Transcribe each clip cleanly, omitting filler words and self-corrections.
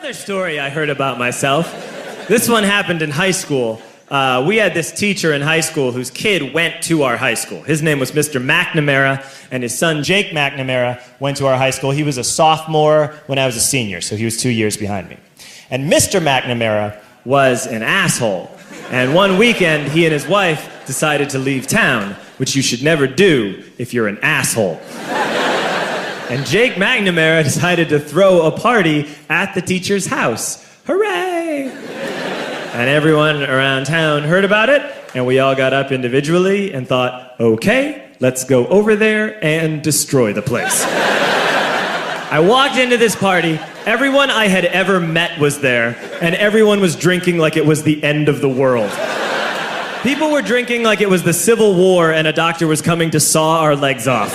Another story I heard about myself. This one happened in high school. We had this teacher in high school whose kid went to our high school. His name was Mr. McNamara, and his son Jake McNamara went to our high school. He was a sophomore when I was a senior, so he was 2 years behind me. And Mr. McNamara was an asshole. And one weekend, he and his wife decided to leave town, which you should never do if you're an asshole. And Jake McNamara decided to throw a party at the teacher's house. Hooray! And everyone around town heard about it, and we all got up individually and thought, okay, let's go over there and destroy the place. I walked into this party, everyone I had ever met was there, and everyone was drinking like it was the end of the world. People were drinking like it was the Civil War and a doctor was coming to saw our legs off.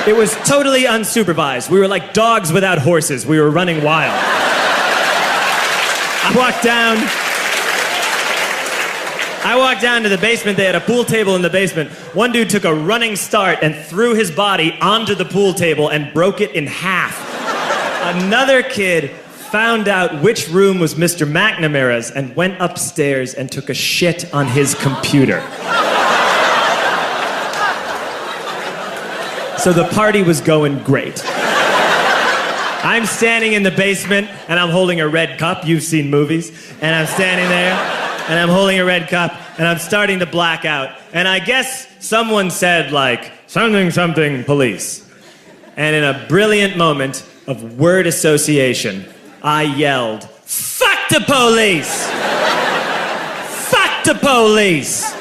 It was totally unsupervised. We were like dogs without horses. We were running wild. I walked down to the basement. They had a pool table in the basement. One dude took a running start and threw his body onto the pool table and broke it in half. Another kid found out which room was Mr. McNamara's and went upstairs and took a shit on his computer. So the party was going great. I'm standing in the basement and I'm holding a red cup. You've seen movies. And I'm standing there and I'm holding a red cup and I'm starting to black out. And I guess someone said like, something, something, police. And in a brilliant moment of word association, I yelled, fuck the police! Fuck the police!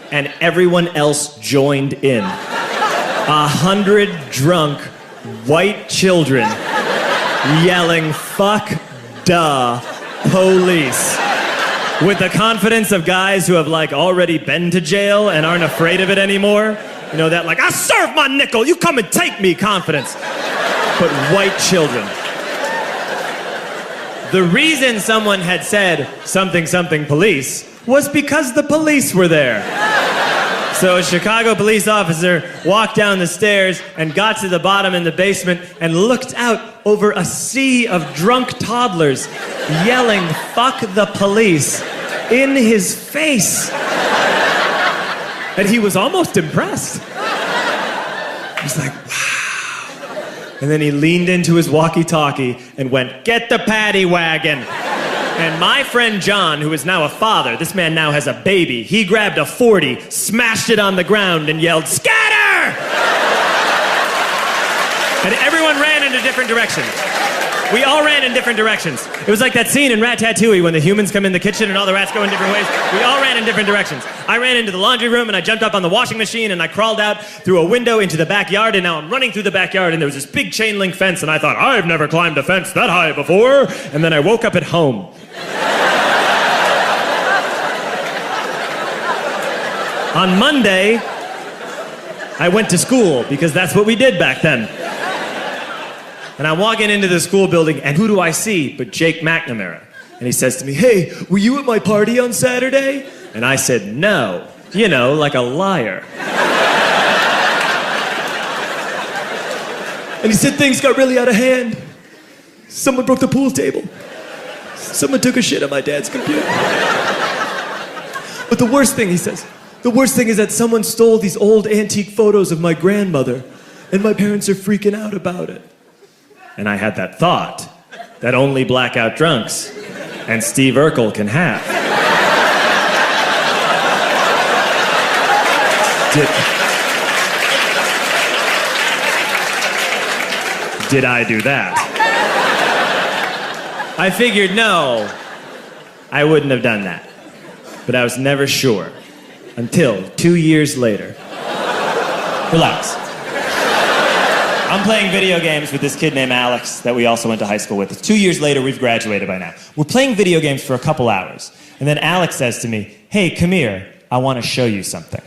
And everyone else joined in. 100 drunk white children yelling, fuck the police. With the confidence of guys who have like already been to jail and aren't afraid of it anymore. You know, that like, I serve my nickel, you come and take me confidence. But white children. The reason someone had said something, something police was because the police were there. So a Chicago police officer walked down the stairs and got to the bottom in the basement and looked out over a sea of drunk toddlers yelling, fuck the police, in his face. And he was almost impressed. He was like, wow. And then he leaned into his walkie-talkie and went, get the paddy wagon. And my friend John, who is now a father, this man now has a baby, he grabbed a 40, smashed it on the ground, and yelled, scatter! And everyone ran in a different direction. We all ran in different directions. It was like that scene in Ratatouille when the humans come in the kitchen and all the rats go in different ways. We all ran in different directions. I ran into the laundry room and I jumped up on the washing machine and I crawled out through a window into the backyard, and now I'm running through the backyard and there was this big chain link fence and I thought, I've never climbed a fence that high before. And then I woke up at home. On Monday, I went to school because that's what we did back then. And I'm walking into the school building, and who do I see but Jake McNamara? And he says to me, hey, were you at my party on Saturday? And I said, no. You know, like a liar. And he said, things got really out of hand. Someone broke the pool table. Someone took a shit on my dad's computer. But the worst thing, he says, the worst thing is that someone stole these old antique photos of my grandmother, and my parents are freaking out about it. And I had that thought that only blackout drunks and Steve Urkel can have. Did I do that? I figured, no, I wouldn't have done that. But I was never sure until 2 years later. Relax. I'm playing video games with this kid named Alex that we also went to high school with. 2 years later, we've graduated by now. We're playing video games for a couple hours. And then Alex says to me, hey, come here, I want to show you something.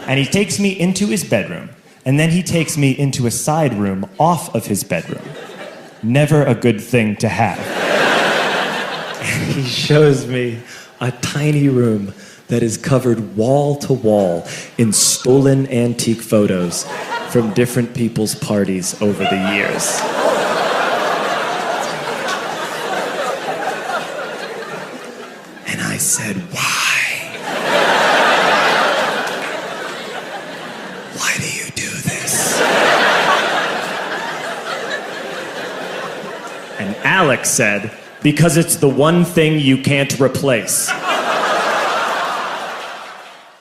And he takes me into his bedroom. And then he takes me into a side room off of his bedroom. Never a good thing to have. And he shows me a tiny room that is covered wall to wall in stolen antique photos from different people's parties over the years. said, why? Why do you do this? And Alex said, because it's the one thing you can't replace.